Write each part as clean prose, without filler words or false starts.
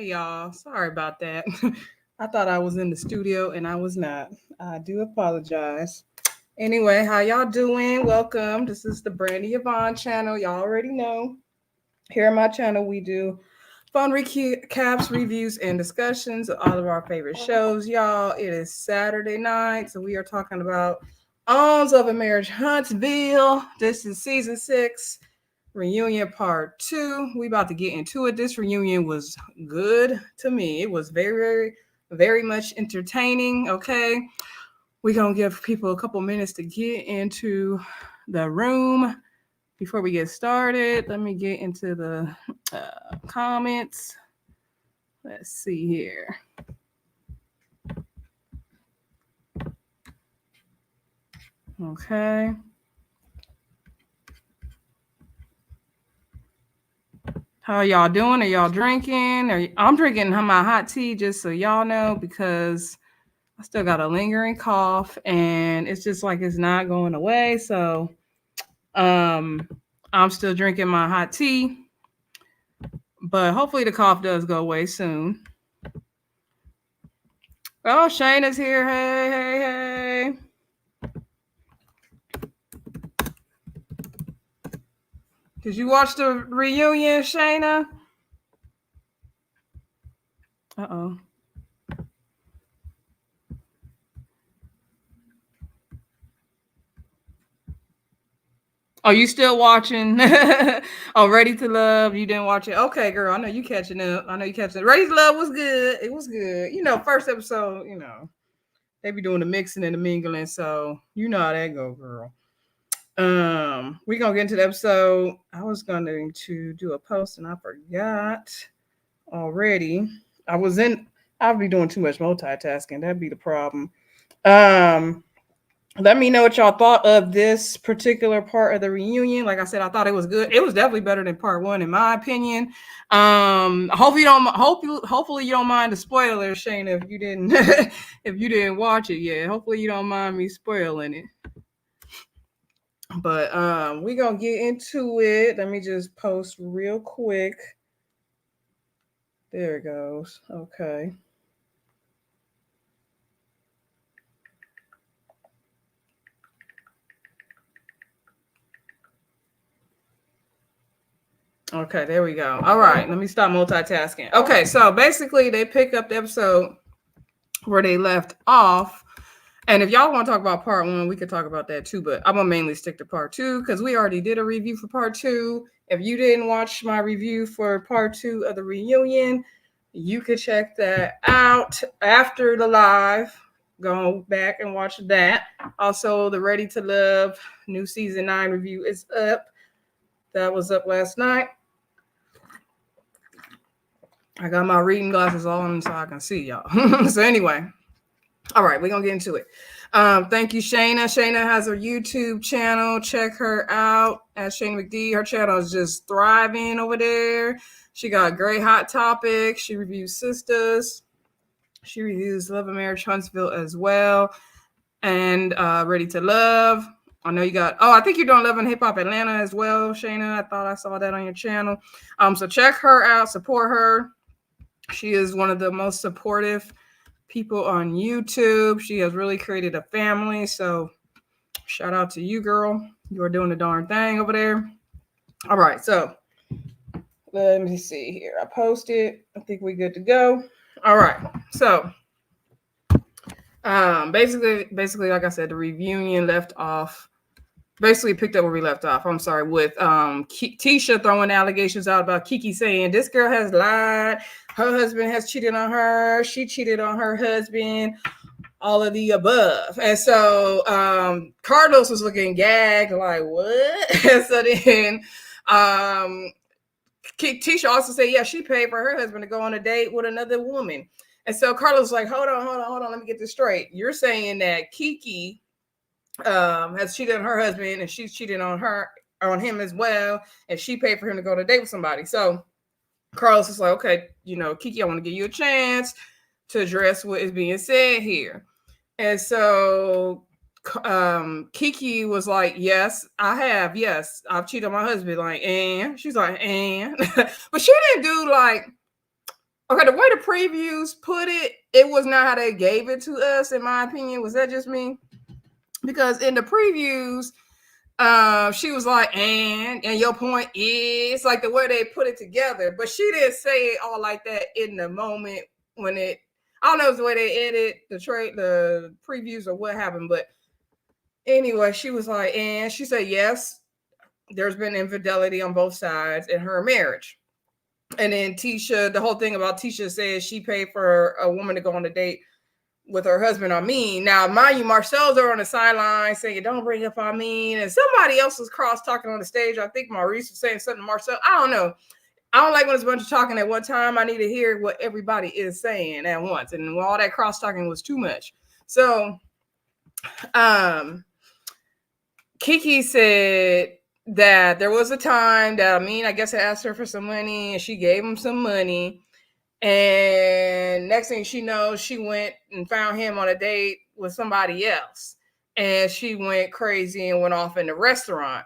y'all. Sorry about that. I thought I was in the studio and I was not. I do apologize. Anyway, how y'all doing? Welcome. This is the Brandy Yvonne channel. Y'all already know. Here on my channel, we do fun recaps, reviews, and discussions of all of our favorite shows, y'all. It is Saturday night, so we are talking about Ons of a Marriage Huntsville. This is season 6, reunion part 2. We about to get into it. This reunion was good to me. It was very, very, very much entertaining. Okay, we're gonna give people a couple minutes to get into the room. Before we get started, let me get into the comments. Let's see here. Okay. How y'all doing? Are y'all drinking? I'm drinking my hot tea, just so y'all know, because I still got a lingering cough and it's just like it's not going away. So I'm still drinking my hot tea, but hopefully the cough does go away soon. Oh, Shayna's here. Hey, hey, hey. Did you watch the reunion, Shayna? Uh-oh. Oh, you still watching? Oh, Ready to Love. You didn't watch it. Okay, girl. I know you catching up. Ready to Love was good. It was good. First episode, they be doing the mixing and the mingling, so you know how that go, girl. We're gonna get into the episode. I was going to do a post and I forgot already. I'll be doing too much multitasking. That'd be the problem. Let me know what y'all thought of this particular part of the reunion. Like I said, I thought it was good. It was definitely better than part 1, in my opinion. Hopefully you don't mind the spoilers, Shayna, if you didn't if you didn't watch it yet. Hopefully you don't mind me spoiling it. But we're gonna get into it. Let me just post real quick. There it goes. Okay. Okay, there we go. All right, let me stop multitasking. Okay, so basically they pick up the episode where they left off. And if y'all want to talk about part 1, we could talk about that too, but I'm gonna mainly stick to part 2 because we already did a review for part 2. If you didn't watch my review for part 2 of the reunion, you could check that out after the live. Go back and watch that. Also, the Ready to Love new season 9 review is up. That was up last night. I got my reading glasses on so I can see y'all. So anyway, all right, we're going to get into it. Thank you, Shayna. Shayna has a YouTube channel. Check her out at Shayna McD. Her channel is just thriving over there. She got great hot topics. She reviews Sisters. She reviews Love and Marriage Huntsville as well. And Ready to Love. I know you got, I think you're doing Love and Hip Hop Atlanta as well, Shayna. I thought I saw that on your channel. So check her out, support her. She is one of the most supportive people on YouTube. She has really created a family. So shout out to you, girl. You are doing the darn thing over there. All right. So let me see here. I posted. I think we're good to go. All right. So basically, like I said, the reunion left off. Basically picked up where we left off. I'm sorry, with Tisha throwing allegations out about Keke saying this girl has lied. Her husband has cheated on her. She cheated on her husband. All of the above. And so Carlos was looking gagged, like, what? And so then Tisha also said, yeah, she paid for her husband to go on a date with another woman. And so Carlos was like, hold on. Let me get this straight. You're saying that Keke has cheated on her husband and she's cheated on him as well, and she paid for him to go to date with somebody. So Carlos is like, okay, Keke, I want to give you a chance to address what is being said here. And so Keke was like, yes, I have. Yes, I've cheated on my husband. Like, and she's like, and but she didn't do like Okay, the way the previews put it, it was not how they gave it to us, in my opinion. Was that just me? Because in the previews, she was like, and your point is, like the way they put it together, but she didn't say it all like that in the moment when it. I don't know if it's the way they edit the previews or what happened, but anyway, she was like, and she said, yes, there's been infidelity on both sides in her marriage. And then Tisha, the whole thing about Tisha says she paid for a woman to go on a date with her husband, Amin. Now, mind you, Marcel's are on the sideline saying, don't bring up Amin. And somebody else was cross talking on the stage. I think Maurice was saying something to Marcel. I don't know. I don't like when there's a bunch of talking at one time. I need to hear what everybody is saying at once. And all that cross talking was too much. So, Keke said that there was a time that Amin, I guess, had asked her for some money and she gave him some money. And next thing she knows, she went and found him on a date with somebody else. And she went crazy and went off in the restaurant.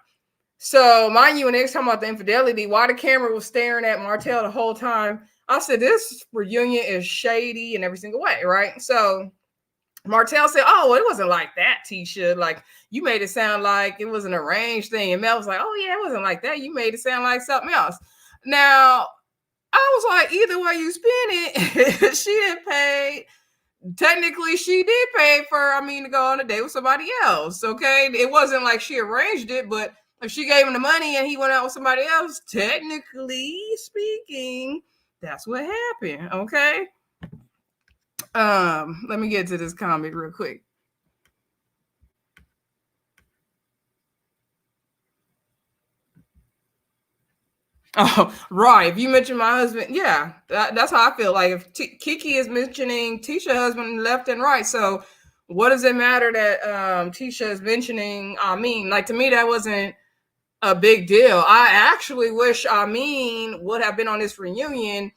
So, mind you, when they was talking about the infidelity, while the camera was staring at Martell the whole time, I said, this reunion is shady in every single way, right? So, Martell said, oh, well, it wasn't like that, Tisha. Like, you made it sound like it was an arranged thing. And Mel was like, oh, yeah, it wasn't like that. You made it sound like something else. Now, I was like, either way you spin it, she didn't pay. Technically, she did pay for, to go on a date with somebody else, okay? It wasn't like she arranged it, but if she gave him the money and he went out with somebody else, technically speaking, that's what happened, okay? Let me get to this comment real quick. Oh, right. If you mention my husband, yeah, that's how I feel. Like if Keke is mentioning Tisha's husband left and right, so what does it matter that Tisha is mentioning Amin? Like to me, that wasn't a big deal. I actually wish Amin would have been on this reunion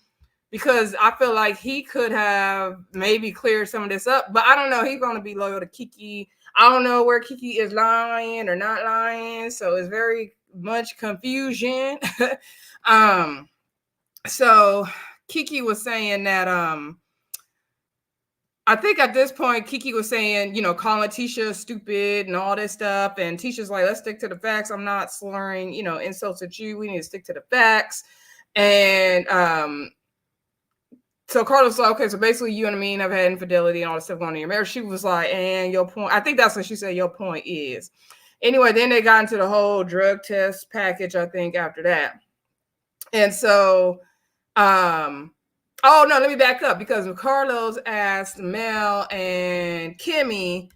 because I feel like he could have maybe cleared some of this up. But I don't know. He's going to be loyal to Keke. I don't know where Keke is lying or not lying, so it's very much confusion. So Keke was saying that I think at this point Keke was saying, calling Tisha stupid and all this stuff, and Tisha's like, let's stick to the facts. I'm not slurring, insults at you. We need to stick to the facts. And so Carlos was like, okay, so basically you and Amin have had infidelity and all this stuff going on in your marriage. She was like, and your point, I think that's what she said, your point is. Anyway, then they got into the whole drug test package, I think, after that. And so, oh no, let me back up because Carlos asked Mel and Kimmy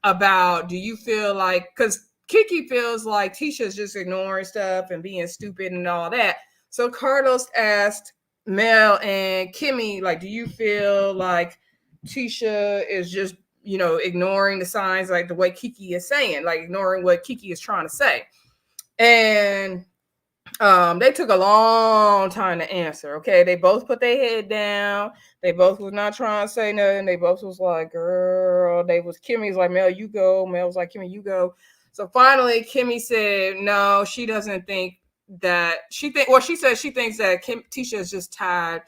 about, do you feel like, because Keke feels like Tisha's just ignoring stuff and being stupid and all that. So Carlos asked Mel and Kimmy, like, do you feel like Tisha is just, ignoring the signs like the way Keke is saying, like ignoring what Keke is trying to say? And they took a long time to answer. Okay, they both put their head down. They both was not trying to say nothing. They both was like, girl. Kimmy's like, Mel, you go. Mel was like, Kimmy, you go. So finally, Kimmy said, no, she doesn't think that. She said she thinks that Tisha is just tired.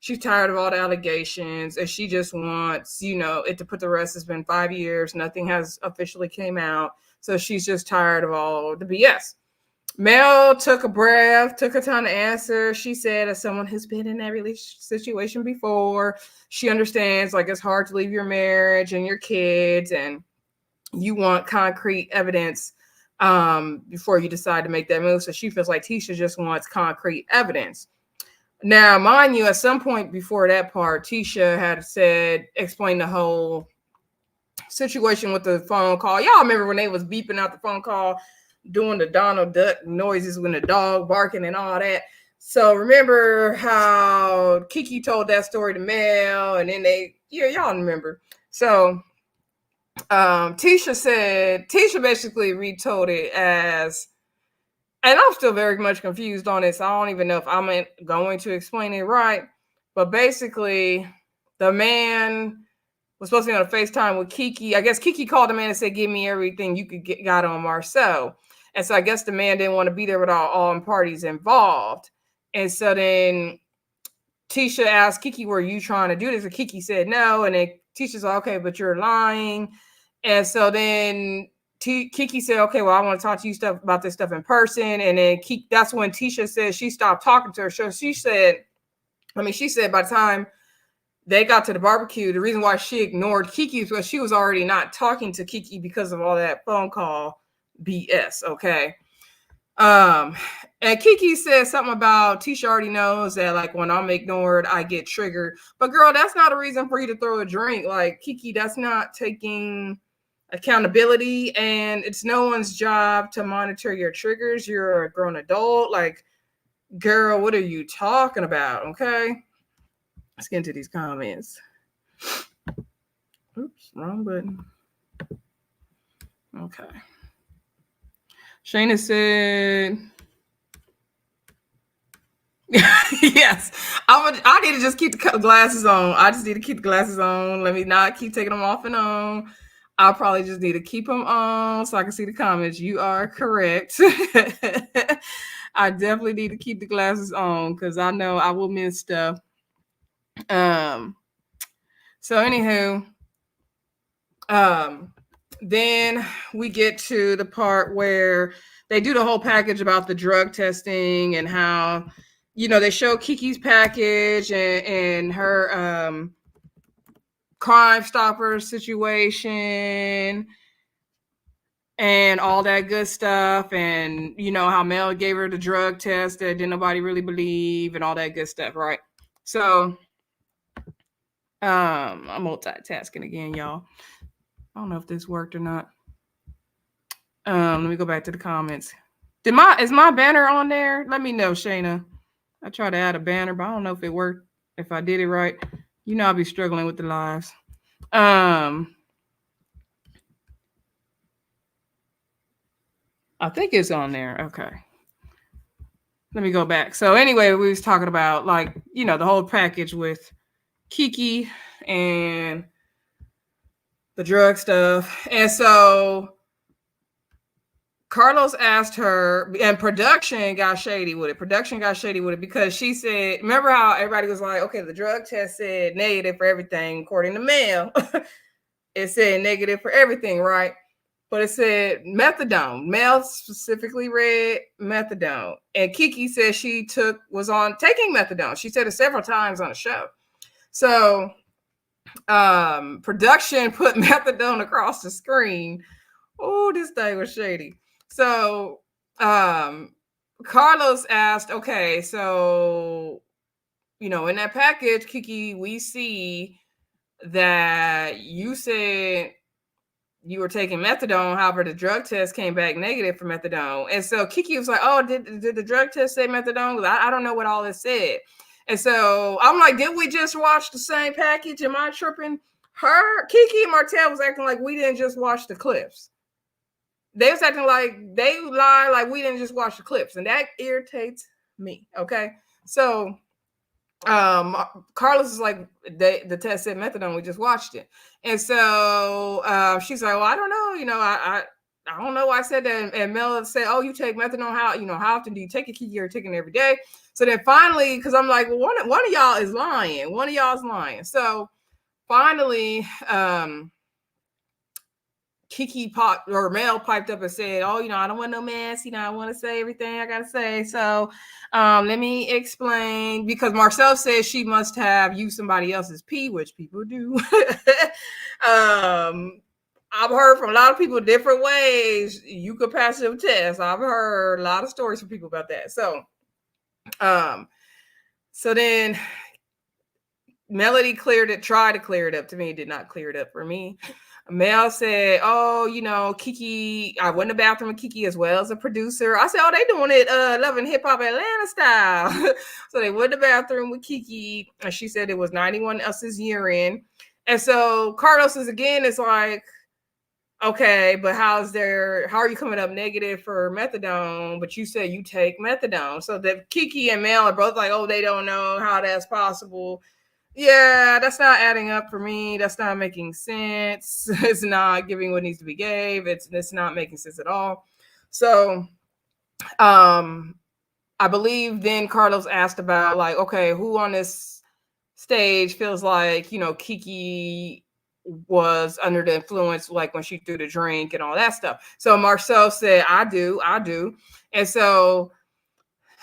She's tired of all the allegations, and she just wants, it to put to rest. It's been 5 years. Nothing has officially came out. So she's just tired of all the BS. Mel took a breath, took her time to answer. She said, as someone who's been in that situation before, she understands, like, it's hard to leave your marriage and your kids, and you want concrete evidence before you decide to make that move. So she feels like Tisha just wants concrete evidence. Now, mind you, at some point before that part, Tisha had explained the whole situation with the phone call. Y'all remember when they was beeping out the phone call, doing the Donald Duck noises when the dog barking and all that. So remember how Keke told that story to Mel, and then y'all remember. So Tisha basically retold it as, and I'm still very much confused on this. I don't even know if I'm going to explain it right, but basically the man was supposed to be on a FaceTime with Keke. I guess Keke called the man and said, give me everything you could got on Marcel. And so I guess the man didn't want to be there with all parties involved. And so then Tisha asked Keke, were you trying to do this? And Keke said no. And then Tisha's like, okay, but you're lying. And so then Keke said, okay, well, I want to talk to you about this stuff in person. And then that's when Tisha said she stopped talking to her. So she said by the time they got to the barbecue, the reason why she ignored Keke was she was already not talking to Keke because of all that phone call BS. Okay. And Keke said something about Tisha already knows that, like, when I'm ignored, I get triggered. But girl, that's not a reason for you to throw a drink. Like, Keke, that's not taking accountability, and it's no one's job to monitor your triggers. You're a grown adult. Like, girl, what are you talking about? Okay. Let's get into these comments. Oops, wrong button. Okay. Shayna said, yes, I need to just keep the glasses on. I just need to keep the glasses on. Let me not keep taking them off and on. I'll probably just need to keep them on so I can see the comments. You are correct. I definitely need to keep the glasses on because I know I will miss stuff. So anywho, then we get to the part where they do the whole package about the drug testing and how, they show Keke's package and her Crime Stopper situation and all that good stuff. And, how Mel gave her the drug test that didn't nobody really believe and all that good stuff, right? So I'm multitasking again, y'all. I don't know if this worked or not. Let me go back to the comments. Is my banner on there? Let me know, Shayna. I tried to add a banner, but I don't know if it worked, if I did it right. I'll be struggling with the lives. I think it's on there. Okay. Let me go back. So anyway, we was talking about, like, the whole package with Keke and the drug stuff. And so Carlos asked her, and production got shady with it. Because she said, remember how everybody was like, okay, the drug test said negative for everything, according to Mel. It said negative for everything, right? But it said methadone. Mel specifically read methadone. And Keke said she was on taking methadone. She said it several times on the show. So production put methadone across the screen. Oh, this thing was shady. So Carlos asked, okay, so, in that package, Keke, we see that you said you were taking methadone. However, the drug test came back negative for methadone. And so Keke was like, oh, did the drug test say methadone? I don't know what all this said. And so I'm like, did we just watch the same package? Am I tripping? Keke and Martell was acting like we didn't just watch the clips. They was acting like they lie, like we didn't just watch the clips. And that irritates me. Okay. So Carlos is like, the test said methadone, we just watched it. And so she's like, well, I don't know, I don't know why I said that. And Mel said, oh, you take methadone, how often do you take it? Keke, you're taking it every day. So then finally, because I'm like, well, one of y'all is lying. So finally Mel piped up and said, oh, I don't want no mess. I want to say everything I got to say. So let me explain, because Marcel says she must have used somebody else's pee, which people do. I've heard from a lot of people different ways you could pass them tests. I've heard a lot of stories from people about that. So then Melody tried to clear it up to me. Did not clear it up for me. Mel said, oh, Keke, I went to the bathroom with Keke as well as a producer. I said, oh, they doing it Love and Hip Hop Atlanta style. So they went to the bathroom with Keke, and she said it was 91 else's urine. And so Carlos is like, okay, but how are you coming up negative for methadone? But you said you take methadone. So that Keke and Mel are both like, oh, they don't know how that's possible. Yeah, that's not adding up for me. That's not making sense. It's not giving what needs to be gave. It's not making sense at all. So I believe then Carlos asked about, like, okay, who on this stage feels like, Keke was under the influence, like when she threw the drink and all that stuff. So Marcel said, I do. And so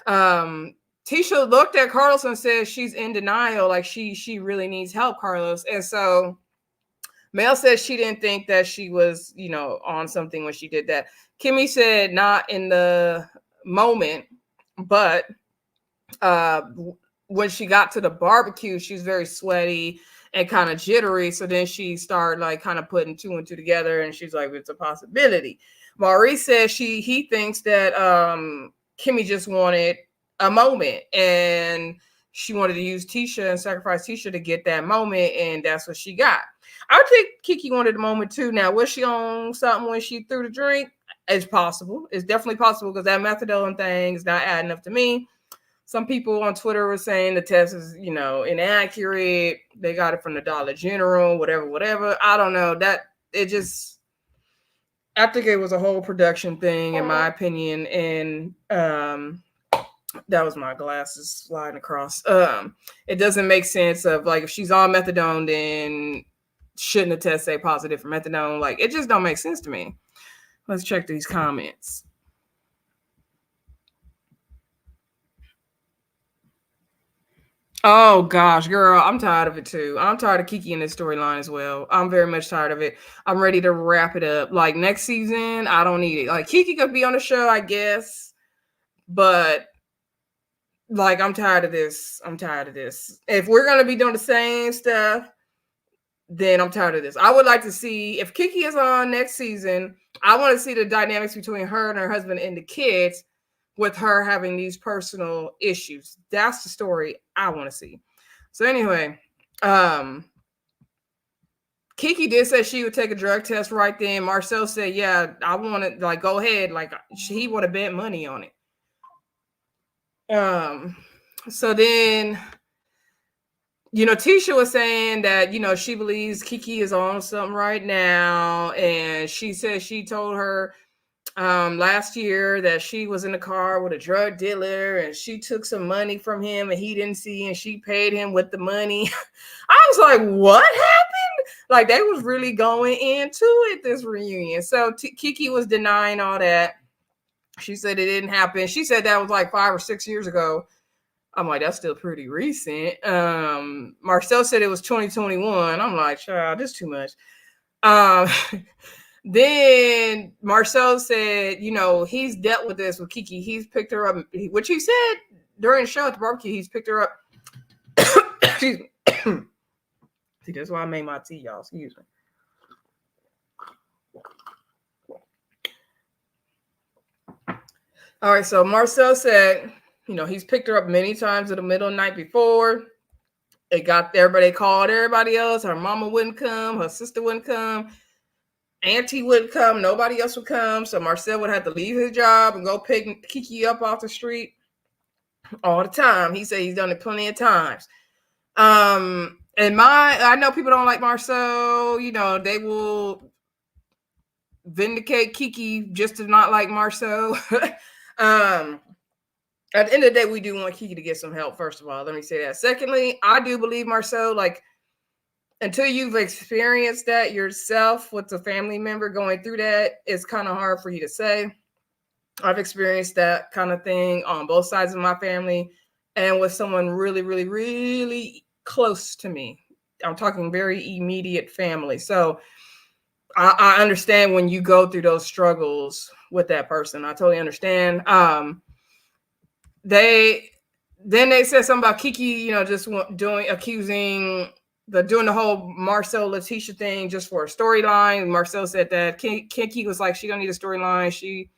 Tisha looked at Carlos and said she's in denial, like she really needs help, Carlos. And so Mel said she didn't think that she was, on something when she did that. Kimmy said not in the moment, but when she got to the barbecue, she was very sweaty and kind of jittery. So then she started like kind of putting two and two together, and she's like, it's a possibility. Maurice says he thinks that Kimmy just wanted a moment, and she wanted to use Tisha and sacrifice Tisha to get that moment, and that's what she got. I think Keke wanted a moment too. Now, was she on something when she threw the drink? It's possible. It's definitely possible, because that methadone thing is not adding up to me. Some people on Twitter were saying the test is, inaccurate. They got it from the Dollar General, whatever. I don't know. I think it was a whole production thing, in my opinion. And that was my glasses sliding across. It doesn't make sense of, like, if she's on methadone, then shouldn't the test say positive for methadone? Like, it just don't make sense to me. Let's check these comments. Oh gosh, girl, I'm tired of it too. I'm tired of Keke in this storyline as well. I'm very much tired of it. I'm ready to wrap it up. Like, next season, I don't need it. Like, Keke could be on the show, I guess, but like, I'm tired of this. If we're gonna be doing the same stuff, then I'm tired of this. I would like to see, if Keke is on next season, I want to see the dynamics between her and her husband and the kids, with her having these personal issues. That's the story I want to see. So anyway, Keke did say she would take a drug test right then. Marcel said, yeah, I want to, like, go ahead. Like, he would have bet money on it. So then, Tisha was saying that, she believes Keke is on something right now. And she said she told her last year that she was in the car with a drug dealer, and she took some money from him and he didn't see, and she paid him with the money. I was like, what happened? Like, they was really going into it, this reunion. So Keke was denying all that. She said it didn't happen. She said that was like 5 or 6 years ago. I'm like, that's still pretty recent. Marcel said it was 2021. I'm like, child, this is too much. Then Marcel said, he's dealt with this with Keke. He's picked her up, which he said during the show at the barbecue. He's picked her up. Excuse me. See, that's why I made my tea, y'all. Excuse me. All right, so Marcel said, he's picked her up many times in the middle of the night before. It got everybody, called everybody else. Her mama wouldn't come. Her sister wouldn't come. Auntie wouldn't come. Nobody else would come. So Marcel would have to leave his job and go pick Keke up off the street all the time. He said he's done it plenty of times. And I know people don't like Marcel. They will vindicate Keke just to not like Marcel. At the end of the day, we do want Keke to get some help, first of all. Let me say that. Secondly, I do believe Marcel, like, until you've experienced that yourself with a family member going through that, it's kind of hard for you to say. I've experienced that kind of thing on both sides of my family, and with someone really, really, really close to me. I'm talking very immediate family. So I understand when you go through those struggles with that person. I totally understand. They said something about Keke, just doing the whole Marcel Letitia thing just for a storyline. Marcel said that Keke was like, she don't need a storyline. She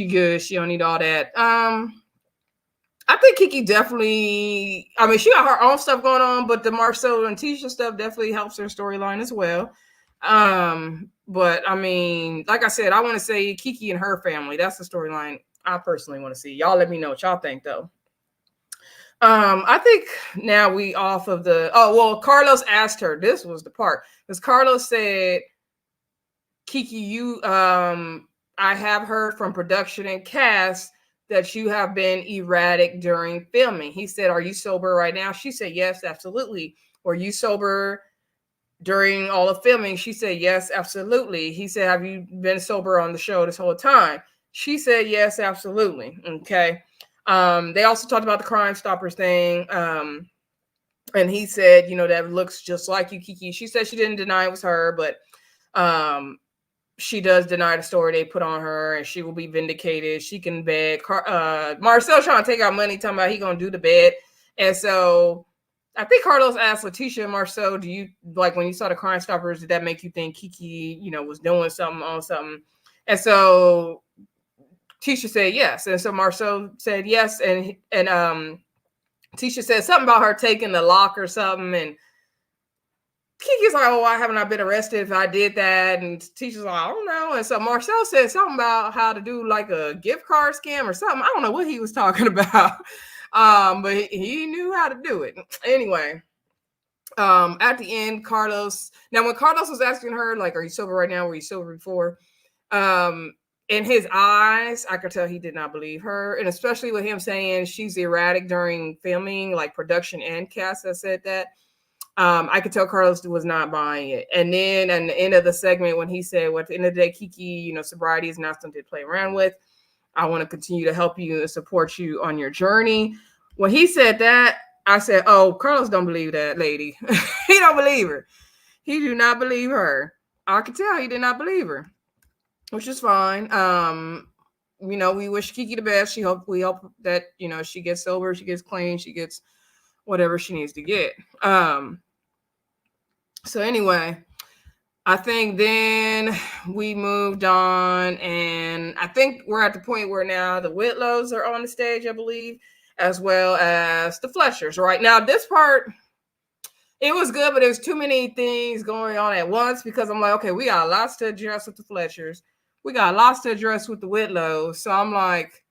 good. She don't need all that. I think Keke definitely, she got her own stuff going on, but the Marcel and Tisha stuff definitely helps her storyline as well. But like I said, I want to say Keke and her family. That's the storyline I personally want to see. Y'all let me know what y'all think, though. I think now we off of Carlos asked her, this was the part, because Carlos said, Keke, I have heard from production and cast that you have been erratic during filming. He said, are you sober right now? She said, yes, absolutely. Were you sober during all of filming? She said, yes, absolutely. He said, have you been sober on the show this whole time? She said, yes, absolutely. Okay. They also talked about the Crime Stoppers thing. And he said, that looks just like you, Keke. She said she didn't deny it was her, but she does deny the story they put on her, and she will be vindicated. She can beg. Marcel trying to take out money, talking about he gonna do the bed. And so I think Carlos asked Tisha and Marcel, do you, like, when you saw the Crime Stoppers, did that make you think Keke, was doing something on something? And so Tisha said yes. And so Marcel said yes. And Tisha said something about her taking the lock or something. And Keke's like, oh, why haven't I been arrested if I did that? And Tisha's like, I don't know. And so Marcel said something about how to do like a gift card scam or something. I don't know what he was talking about. But he knew how to do it. Anyway, at the end, when Carlos was asking her, like, are you sober right now? Were you sober before? In his eyes, I could tell he did not believe her. And especially with him saying she's erratic during filming, like production and cast that said that. I could tell Carlos was not buying it. And then at the end of the segment, when he said, well, at the end of the day, Keke, sobriety is not something to play around with. I want to continue to help you and support you on your journey. When he said that, I said, oh, Carlos don't believe that lady. He don't believe her. He do not believe her. I could tell he did not believe her, which is fine. We wish Keke the best. We hope that, she gets sober, she gets clean, she gets whatever she needs to get. So anyway, I think then we moved on, and I think we're at the point where now the Whitlows are on the stage, I believe, as well as the Fletchers. Right now, this part, it was good, but there's too many things going on at once, because I'm like, okay, we got lots to address with the Fletchers. We got lots to address with the Whitlows. So I'm like,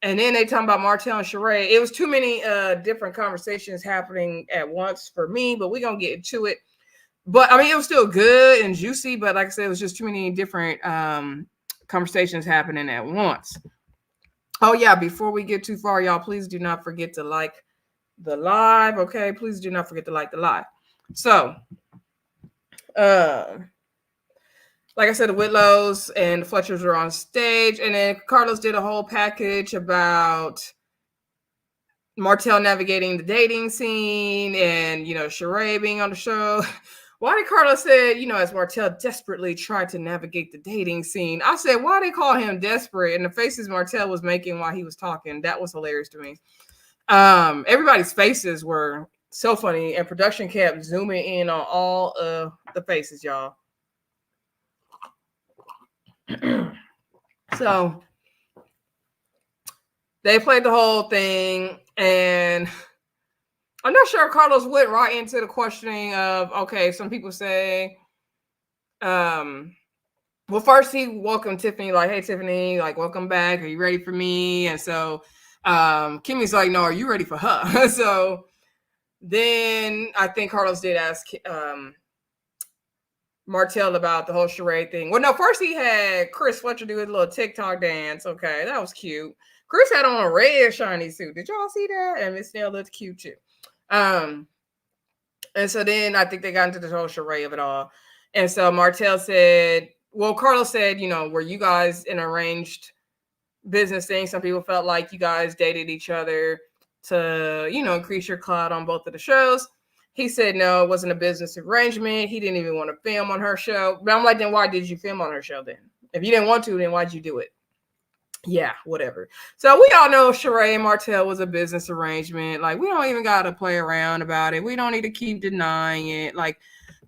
and then they talking about Martell and Sheree. It was too many different conversations happening at once for me, but we're going to get into it. But I mean, it was still good and juicy, but like I said, it was just too many different conversations happening at once. Oh yeah, before we get too far, y'all, please do not forget to like the live. Okay, please do not forget to like the live. So, like I said, the Whitlows and the Fletchers were on stage, and then Carlos did a whole package about Martell navigating the dating scene and, Sheree being on the show. Why did Carlos say, as Martell desperately tried to navigate the dating scene? I said, why they call him desperate? And the faces Martell was making while he was talking, that was hilarious to me. Everybody's faces were so funny, and production kept zooming in on all of the faces, y'all. So they played the whole thing, and I'm not sure if Carlos went right into the questioning of, okay, some people say, well, first he welcomed Tiffany, like, hey, Tiffany, like, welcome back. Are you ready for me? And so Kimmy's like, no, are you ready for her? So then I think Carlos did ask Martell about the whole charade thing. Well, no, first he had Chris Fletcher do his little TikTok dance. Okay, that was cute. Chris had on a red shiny suit. Did y'all see that? And Miss Snell looked cute too. And so then I think they got into the whole charade of it all. And so Martell said, well, Carlos said, were you guys in arranged business thing? Some people felt like you guys dated each other to, increase your clout on both of the shows. He said, no, it wasn't a business arrangement. He didn't even want to film on her show. But I'm like, then why did you film on her show then? If you didn't want to, then why'd you do it? Yeah, whatever. So we all know Sheree and Martell was a business arrangement. Like, we don't even got to play around about it. We don't need to keep denying it. Like,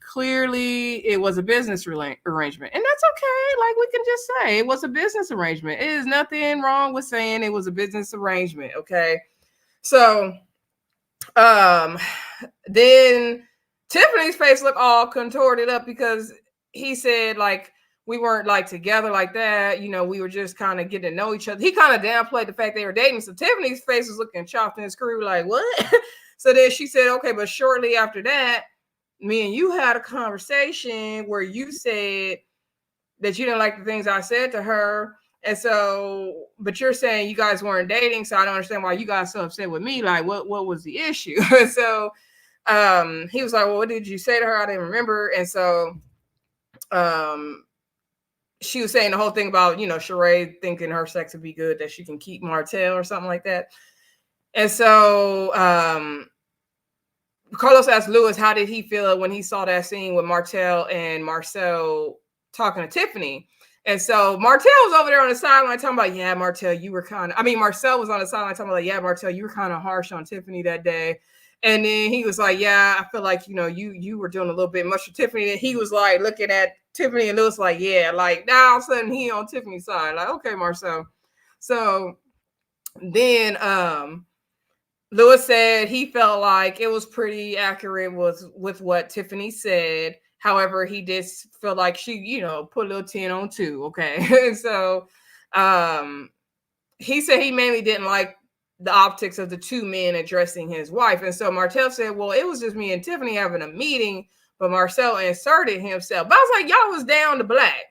clearly it was a business arrangement. And that's okay. Like, we can just say it was a business arrangement. It is nothing wrong with saying it was a business arrangement, okay? So, then Tiffany's face looked all contorted up because he said, like, we weren't like together like that. We were just kind of getting to know each other. He kind of downplayed the fact they were dating. So Tiffany's face was looking chopped and screwed, like, what? So then she said, okay, but shortly after that, me and you had a conversation where you said that you didn't like the things I said to her. And so, but you're saying you guys weren't dating, so I don't understand why you got so upset with me. Like, what was the issue? So he was like, well, what did you say to her? I didn't remember. And so she was saying the whole thing about, you know, Sheree thinking her sex would be good, that she can keep Martell or something like that. And so Carlos asked Lewis, how did he feel when he saw that scene with Martell and Marcel talking to Tiffany? And so Martell was over there on the sideline talking about, yeah, Martell, you were Marcel was on the sideline talking about, yeah, Martell, you were kind of harsh on Tiffany that day. And then he was like, yeah, I feel like, you know, you were doing a little bit much for Tiffany. And he was like looking at Tiffany and Lewis like, yeah, like now all of a sudden he on Tiffany's side. Like, okay, Marcel. So then Lewis said he felt like it was pretty accurate with what Tiffany said. However, he did feel like she, you know, put a little 10 on 2. Okay. And so he said he mainly didn't like the optics of the two men addressing his wife. And so Martell said, well, it was just me and Tiffany having a meeting, but Marcel inserted himself. But I was like, y'all was down to black.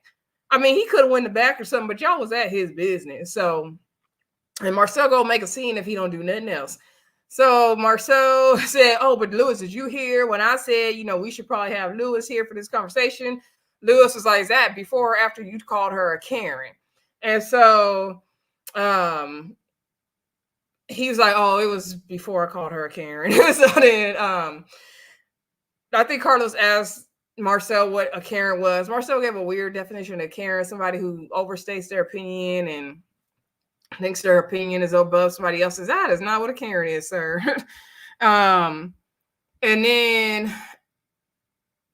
I mean, he could have went the back or something, but y'all was at his business. So, and Marcel go make a scene if he don't do nothing else. So Marcel said, oh, but Lewis, did you hear when I said, you know, we should probably have Lewis here for this conversation? Lewis was like, is that before or after you called her a Karen? And so he was like, oh, it was before I called her a Karen. So then I think Carlos asked Marcel what a Karen was. Marcel gave a weird definition of Karen, somebody who overstates their opinion and thinks their opinion is above somebody else's. That is not what a Karen is, sir. And then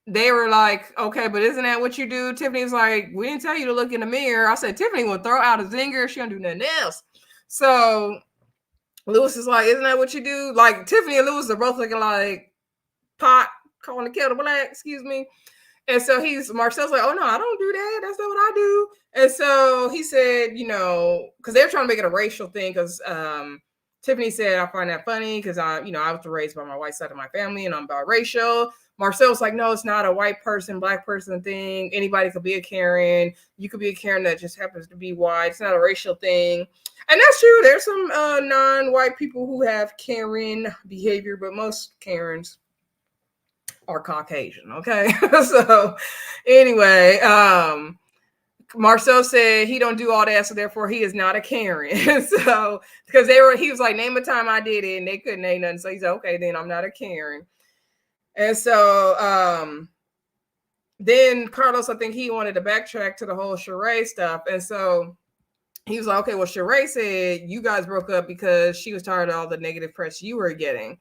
they were like, okay, but isn't that what you do? Tiffany was like, we didn't tell you to look in the mirror. I said, Tiffany will throw out a zinger. She don't do nothing else. So Lewis is like, isn't that what you do? Like Tiffany and Lewis are both looking like pot calling the kettle black, excuse me. And so Marcel's like, oh no, I don't do that. That's not what I do. And so he said, you know, because they're trying to make it a racial thing. Because Tiffany said, I find that funny because I was raised by my white side of my family and I'm biracial. Marcel's like, no, it's not a white person, black person thing. Anybody could be a Karen. You could be a Karen that just happens to be white. It's not a racial thing. And that's true. There's some non-white people who have Karen behavior, but most Karens are Caucasian. Okay. So anyway, Marcel said he don't do all that, so therefore he is not a Karen. So because he was like, name a time I did it, and they couldn't name nothing. So he's like, okay, then I'm not a Karen. And so then Carlos, I think he wanted to backtrack to the whole Sheree stuff. And so he was like, okay, well, Sheree said you guys broke up because she was tired of all the negative press you were getting.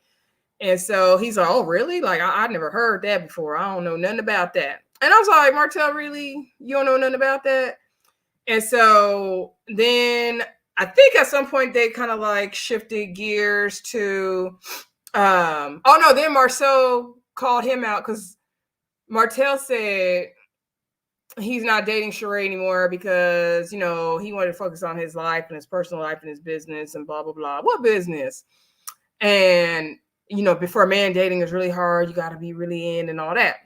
And so he's like, oh, really? Like, I never heard that before. I don't know nothing about that. And I was like, Martell, really? You don't know nothing about that? And so then I think at some point they kind of like shifted gears to, then Marcel called him out because Martell said he's not dating Sheree anymore because, you know, he wanted to focus on his life and his personal life and his business and blah, blah, blah. What business? And, you know, before man dating is really hard. You got to be really in and all that.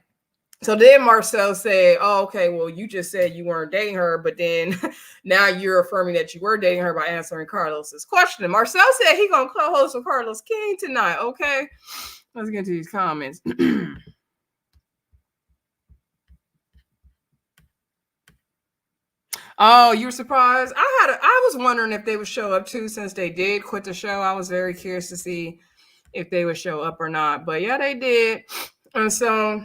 So then Marcel said, oh, okay, well, you just said you weren't dating her, but then now you're affirming that you were dating her by answering Carlos's question. And Marcel said he's going to co-host with Carlos King tonight, okay? Let's get into these comments. Oh, you were surprised? I was wondering if they would show up too, since they did quit the show. I was very curious to see if they would show up or not. But yeah, they did. And so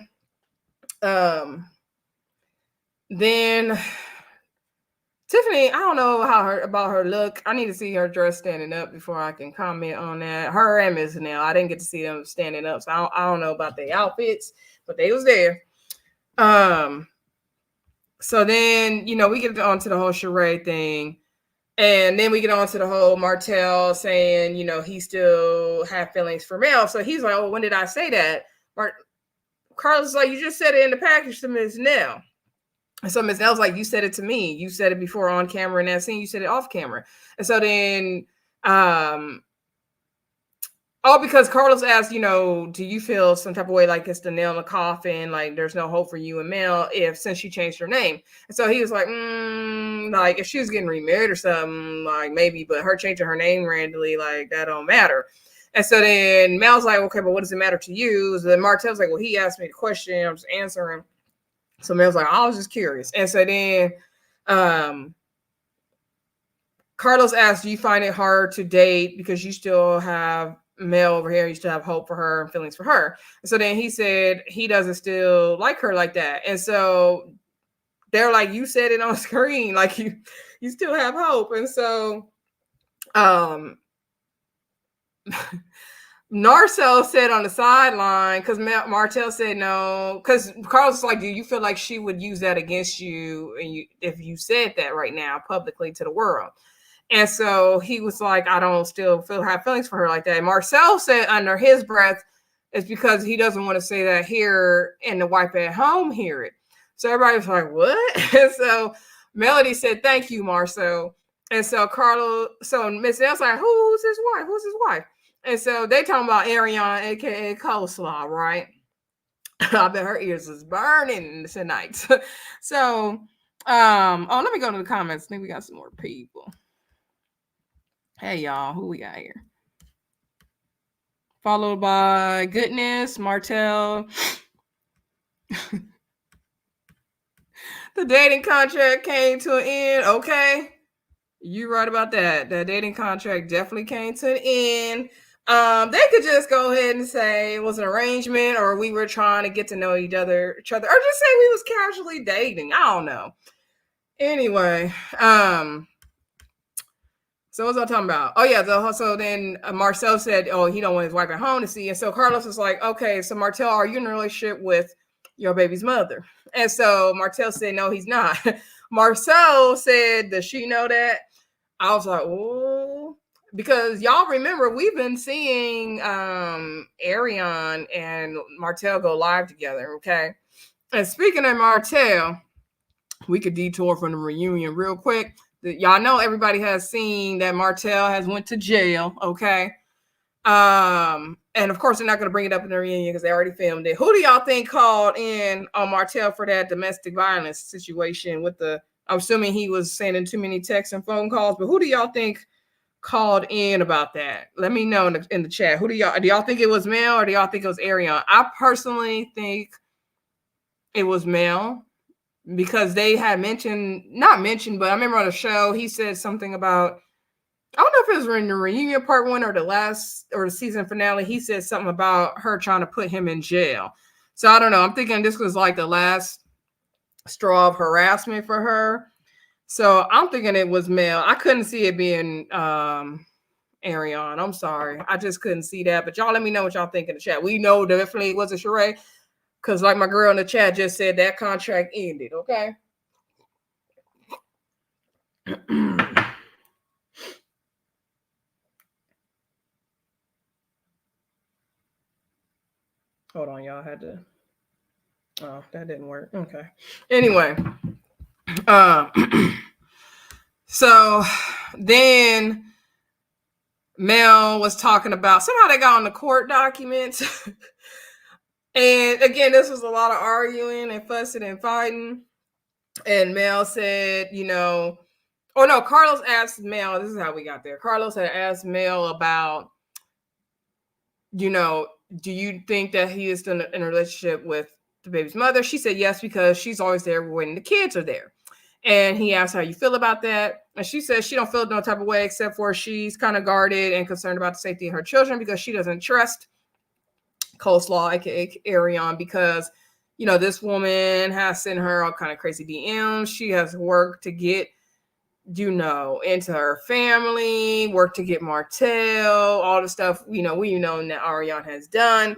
then Tiffany, I don't know about her look. I need to see her dress standing up before I can comment on that. Her and Miss Nell, I didn't get to see them standing up, so I don't know about their outfits, but they was there. So then, you know, we get on to the whole Sheree thing. And then we get on to the whole Martell saying, you know, he still had feelings for Mel. So he's like, oh, when did I say that? Carlos is like, you just said it in the package to Ms. Nell. And so Ms. Nell's like, you said it to me. You said it before on camera in that scene. You said it off camera. And so then Oh, because Carlos asked, do you feel some type of way like it's the nail in the coffin, like there's no hope for you and Mel since she changed her name? And so he was like, like if she was getting remarried or something, like maybe, but her changing her name randomly, like that don't matter. And so then Mel's like, okay, but what does it matter to you? So then Martell's like, well, he asked me the question, I'm just answering. So Mel's like, I was just curious. And so then Carlos asked, do you find it hard to date because you still have Mel over here, you still have hope for her and feelings for her? And so then he said he doesn't still like her like that. And so they're like, you said it on screen, like you still have hope. And so Narcel said on the sideline, because Martell said no, because Carlos was like, do you feel like she would use that against you, if you said that right now publicly to the world? And so he was like, I don't still have feelings for her like that. And Marcel said under his breath, it's because he doesn't want to say that here and the wife at home hear it. So everybody was like, what? And so Melody said, thank you, Marcel. And so Miss Nell's like, who's his wife? Who's his wife? And so they talking about Ariana, aka Coleslaw, right? I bet her ears is burning tonight. So let me go to the comments. I think we got some more people. Hey y'all, who we got here? Followed by Goodness, Martell. The dating contract came to an end. Okay. You're right about that. The dating contract definitely came to an end. They could just go ahead and say it was an arrangement, or we were trying to get to know each other, or just say we was casually dating. I don't know. Anyway, so what's I talking about? Oh yeah, so then Marcel said, oh, he don't want his wife at home to see. And so Carlos was like, okay, so Martell, are you in a relationship with your baby's mother? And so Martell said, no, he's not. Marcel said, does she know that? I was like, oh, because y'all remember we've been seeing Ariane and Martell go live together, okay? And speaking of Martell, we could detour from the reunion real quick. Y'all know everybody has seen that Martell has went to jail, okay? And of course they're not going to bring it up in the reunion because they already filmed it. Who do y'all think called in on Martell for that domestic violence situation with I'm assuming he was sending too many texts and phone calls, but who do y'all think called in about that? Let me know in the chat. Do y'all think it was Mel, or do y'all think it was Ariane? I personally think it was Mel, because they had not mentioned, but I remember on the show, he said something about, I don't know if it was in the reunion part 1 or the season finale. He said something about her trying to put him in jail. So I don't know. I'm thinking this was like the last straw of harassment for her. So I'm thinking it was Mel. I couldn't see it being Ariane. I'm sorry. I just couldn't see that. But y'all let me know what y'all think in the chat. We know definitely it wasn't Sheree, because like my girl in the chat just said, that contract ended, okay? Hold on, y'all. Oh, that didn't work. Okay. Anyway. So then Mel was talking about, somehow they got on the court documents. And again, this was a lot of arguing and fussing and fighting. And Mel said, Carlos asked Mel, this is how we got there. Carlos had asked Mel about, do you think that he is still in a relationship with the baby's mother? She said yes, because she's always there when the kids are there. And he asked how you feel about that. And she says she don't feel no type of way, except for she's kind of guarded and concerned about the safety of her children, because she doesn't trust Coleslaw, aka Ariane, because this woman has sent her all kind of crazy DMs. She has worked to get into her family, work to get Martell, all the stuff, we know that Ariane has done.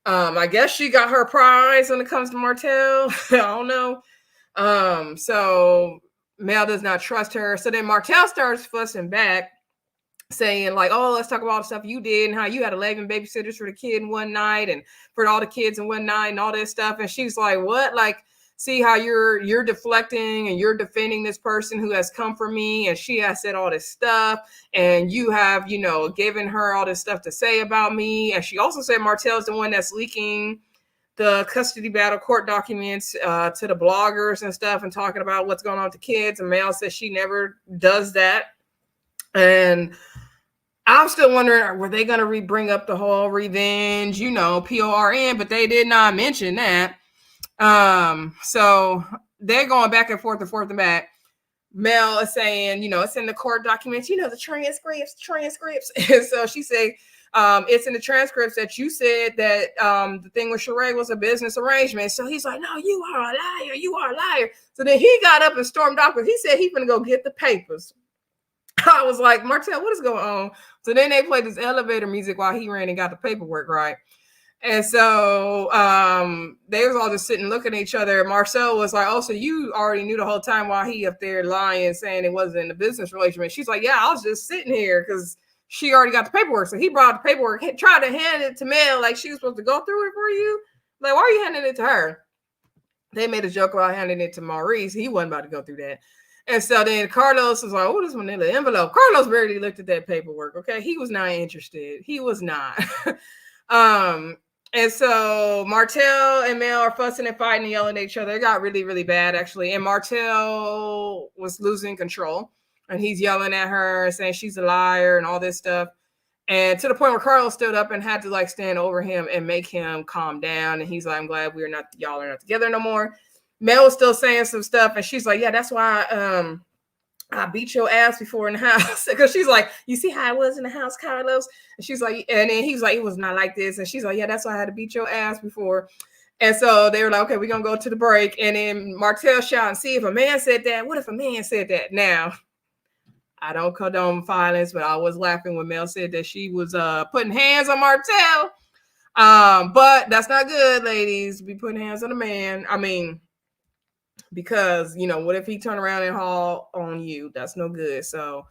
I guess she got her prize when it comes to Martell. I don't know. So Mel does not trust her. So then Martell starts fussing back, saying like, oh, let's talk about all the stuff you did and how you had 11 babysitters for the kid in one night and for all the kids in one night and all this stuff. And she's like, what? Like, see how you're deflecting and you're defending this person who has come for me, and she has said all this stuff, and you have, given her all this stuff to say about me. And she also said Martell's the one that's leaking the custody battle court documents to the bloggers and stuff, and talking about what's going on with the kids. And Mel says she never does that. And I'm still wondering, were they going to bring up the whole revenge, PORN, but they did not mention that. So they're going back and forth and back. Mel is saying, it's in the court documents, the transcripts. And so she said, it's in the transcripts that you said that the thing with Sheree was a business arrangement. So he's like, no, you are a liar. So then he got up and stormed off, because he said he's going to go get the papers. I was like, Martell, what is going on? So then they played this elevator music while he ran and got the paperwork, right? And so they was all just sitting looking at each other. Marcel was like, oh, so you already knew the whole time while he up there lying, saying it wasn't a business relationship. She's like, yeah, I was just sitting here because she already got the paperwork. So he brought the paperwork, tried to hand it to Mel like she was supposed to go through it for you. Like, why are you handing it to her? They made a joke about handing it to Maurice. He wasn't about to go through that. And so then Carlos was like, oh, this manila envelope. Carlos barely looked at that paperwork, okay? He was not interested. He was not. And so Martell and Mel are fussing and fighting and yelling at each other. It got really, really bad, actually. And Martell was losing control. And he's yelling at her and saying she's a liar and all this stuff. And to the point where Carlos stood up and had to stand over him and make him calm down. And he's like, I'm glad y'all are not together no more. Mel was still saying some stuff, and she's like, yeah, that's why I beat your ass before in the house. Because she's like, you see how I was in the house, Carlos? And she's like, and then he's like, it was not like this. And she's like, yeah, that's why I had to beat your ass before. And so they were like, okay, we're going to go to the break. And then Martell shouting, see, if a man said that, what if a man said that? Now, I don't condone violence, but I was laughing when Mel said that she was putting hands on Martell. But that's not good, ladies, to be putting hands on a man. I mean, because what if he turned around and haul on you? That's no good. So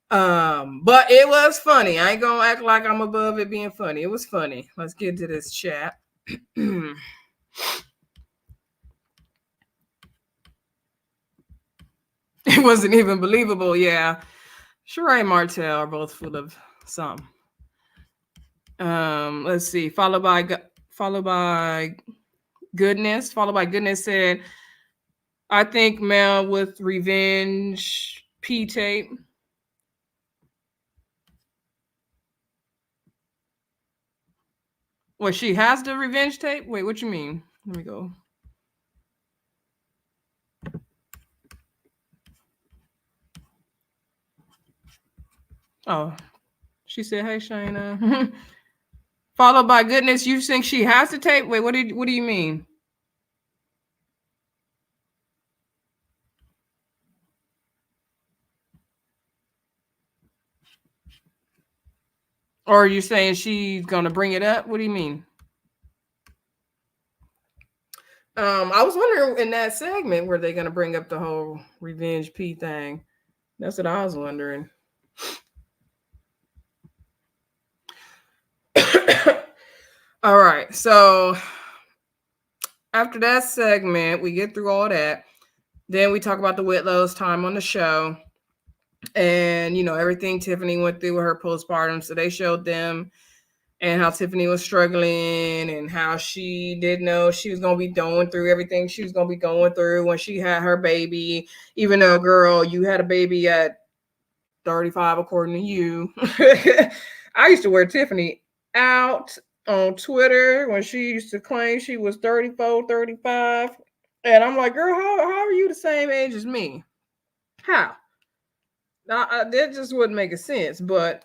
but it was funny. I ain't gonna act like I'm above it being funny. It was funny. Let's get to this chat. It wasn't even believable. Yeah, Sheree and Martell are both full of something. Let's see, followed by goodness said, I think Mel with revenge P tape. Well, she has the revenge tape? Wait, what you mean? Let me go. Oh, she said, hey, Shayna. Followed by goodness, you think she has the tape? Wait, what do you mean? Or are you saying she's going to bring it up? What do you mean? I was wondering in that segment, were they going to bring up the whole revenge P thing? That's what I was wondering. All right. So after that segment, we get through all that. Then we talk about the Whitlows' time on the show. And, everything Tiffany went through with her postpartum. So they showed them and how Tiffany was struggling and how she didn't know she was going to be going through everything she was going to be going through when she had her baby. Even though, girl, you had a baby at 35, according to you. I used to wear Tiffany out on Twitter when she used to claim she was 34, 35. And I'm like, girl, how are you the same age as me? How? That just wouldn't make a sense. But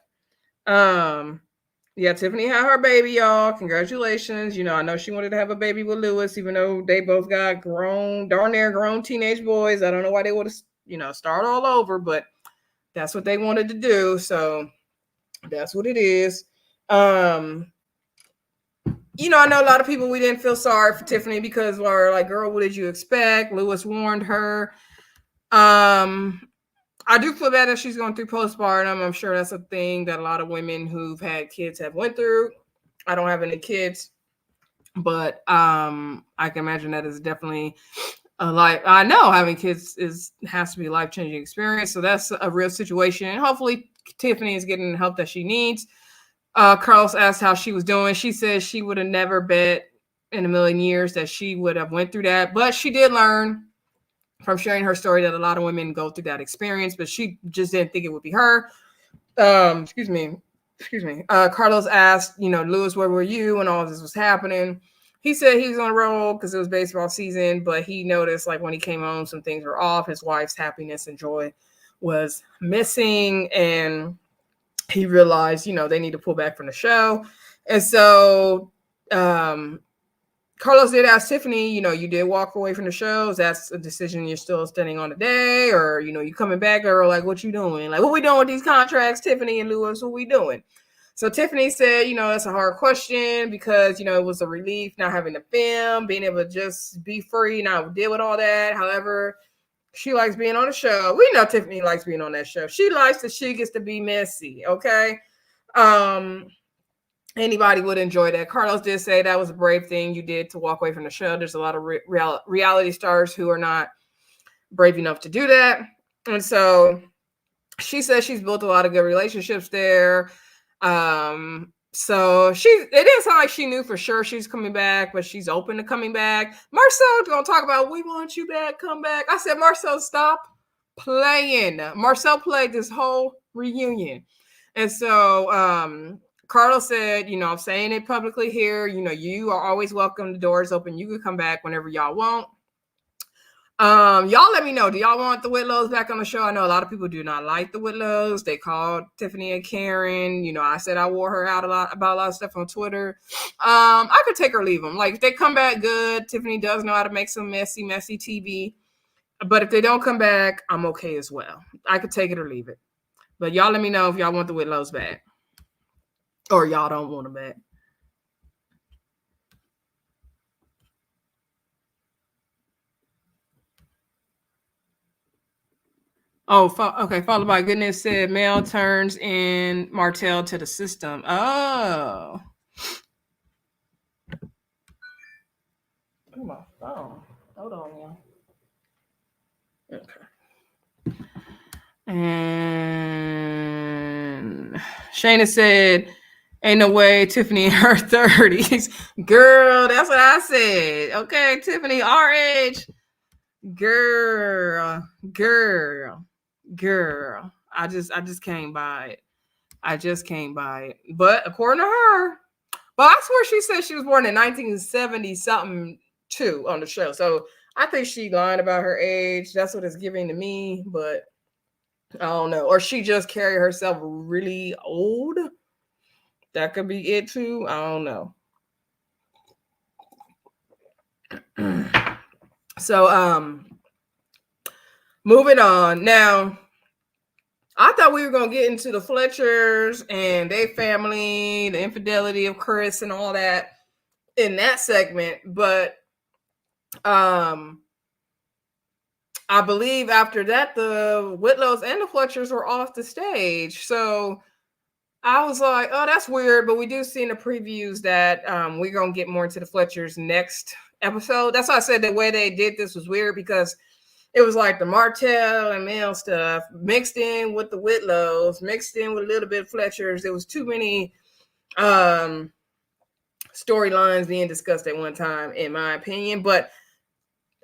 yeah, Tiffany had her baby, y'all. Congratulations. I know she wanted to have a baby with Lewis, even though they both got darn near grown teenage boys. I don't know why they would have, start all over, but that's what they wanted to do. So that's what it is. I know a lot of people, we didn't feel sorry for Tiffany because we're like, girl, what did you expect? Lewis warned her. I do feel bad that she's going through postpartum. I'm sure that's a thing that a lot of women who've had kids have went through. I don't have any kids. But I can imagine that is definitely a life. I know having kids has to be a life-changing experience. So that's a real situation. And hopefully Tiffany is getting the help that she needs. Carlos asked how she was doing. She said she would have never bet in a million years that she would have went through that. But she did learn from sharing her story that a lot of women go through that experience, but she just didn't think it would be her. Excuse me. Carlos asked, Lewis, where were you when all this was happening? He said he was on the road because it was baseball season, but he noticed like when he came home, some things were off. His wife's happiness and joy was missing, and he realized, they need to pull back from the show. And so Carlos did ask Tiffany, you did walk away from the shows. That's a decision you're still standing on today, or, you coming back, or like, what you doing? Like, what we doing with these contracts, Tiffany and Lewis? What we doing? So Tiffany said, that's a hard question because, it was a relief not having to film, being able to just be free, not deal with all that. However, she likes being on the show. We know Tiffany likes being on that show. She likes that she gets to be messy, okay? Anybody would enjoy that. Carlos did say that was a brave thing you did to walk away from the show. There's a lot of reality stars who are not brave enough to do that. And so she says she's built a lot of good relationships there. So it didn't sound like she knew for sure she's coming back, but she's open to coming back. Marcel's gonna talk about, we want you back, come back. I said, Marcel, stop playing. Marcel played this whole reunion. And so Carlos said, I'm saying it publicly here. You are always welcome. The door is open. You can come back whenever y'all want. Y'all let me know. Do y'all want the Whitlows back on the show? I know a lot of people do not like the Whitlows. They called Tiffany and Karen. I said I wore her out about a lot of stuff on Twitter. I could take or leave them. Like, if they come back good, Tiffany does know how to make some messy TV. But if they don't come back, I'm okay as well. I could take it or leave it. But y'all let me know if y'all want the Whitlows back. Or y'all don't want them back. Oh, okay. Followed by goodness said Mel turns in Martell to the system. Oh. Come on. Oh, hold on, y'all. Okay. And Shayna said, ain't no way Tiffany in her 30s. Girl, that's what I said. Okay, Tiffany, our age. Girl. I just can't buy it. But according to her, but I swear she said she was born in 1970 something too on the show. So I think she lying about her age. That's what it's giving to me, but I don't know. Or she just carried herself really old. That could be it too. I don't know. So moving on. Now, I thought we were going to get into the Fletchers and their family, the infidelity of Chris and all that in that segment, but I believe after that, the Whitlows and the Fletchers were off the stage. So I was like, oh, that's weird. But we do see in the previews that we're going to get more into the Fletchers next episode. That's why I said the way they did this was weird, because it was like the Martel and Mel stuff mixed in with the Whitlows, mixed in with a little bit of Fletchers. There was too many storylines being discussed at one time, in my opinion. But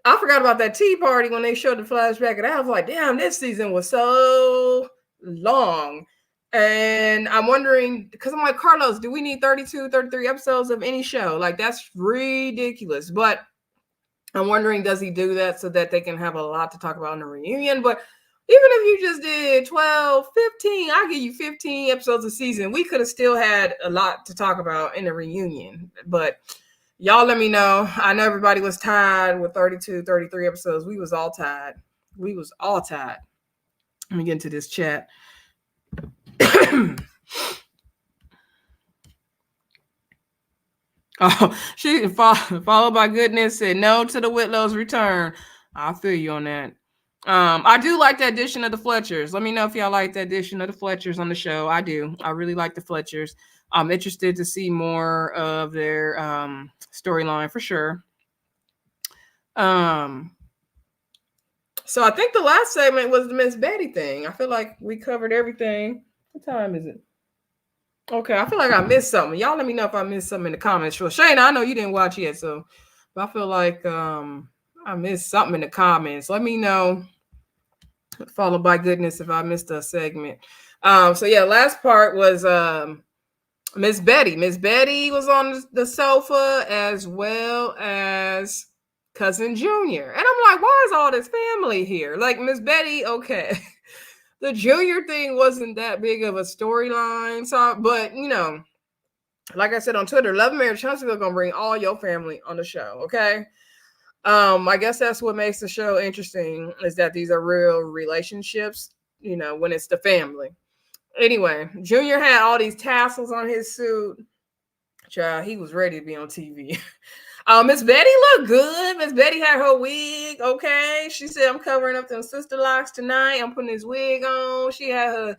I forgot about that tea party when they showed the flashback, and I was like, damn, this season was so long. And I'm wondering, because I'm like, Carlos, do we need 32, 33 episodes of any show? Like, that's ridiculous. But I'm wondering, does he do that so that they can have a lot to talk about in the reunion? But even if you just did 12, 15, I'll give you 15 episodes a season. We could have still had a lot to talk about in the reunion. But y'all let me know. I know everybody was tired with 32, 33 episodes. We was all tired. Let me get into this chat. Oh, she followed by goodness said no to the Whitlows return. I feel you on that. I do like the addition of the Fletchers. Let me know if y'all like the addition of the Fletchers on the show. I do. I really like the Fletchers. I'm interested to see more of their storyline for sure. So I think the last segment was the Miss Betty thing. I feel like we covered everything. What time is it? Okay, I feel like I missed something. Y'all let me know if I missed something in the comments. Sure. Shayna, I know you didn't watch yet, so but I feel like I missed something in the comments. Let me know. Followed by goodness if I missed a segment. So yeah, last part was Miss Betty. Miss Betty was on the sofa as well as cousin Junior. And I'm like, why is all this family here? Like Miss Betty, okay. The Junior thing wasn't that big of a storyline. So, but you know, like I said on Twitter, Love and Marriage Huntsville gonna bring all your family on the show, okay? I guess that's what makes the show interesting is that these are real relationships, you know, when it's the family. Anyway, Junior had all these tassels on his suit. Child, he was ready to be on TV. Miss Betty looked good. Miss Betty had her wig. Okay. She said, I'm covering up them sister locks tonight. I'm putting this wig on. She had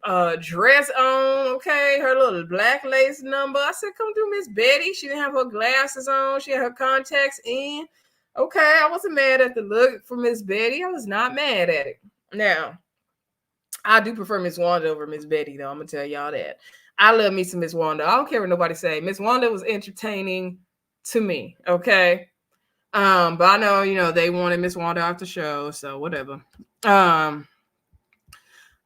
her dress on. Okay. Her little black lace number. I said, come through, Miss Betty. She didn't have her glasses on. She had her contacts in. Okay. I wasn't mad at the look for Miss Betty. I was not mad at it. Now, I do prefer Miss Wanda over Miss Betty, though. I'm going to tell y'all that. I love me some Miss Wanda. I don't care what nobody say. Miss Wanda was entertaining to me, okay? But I know, you know, they wanted Miss Wanda off the show, so whatever.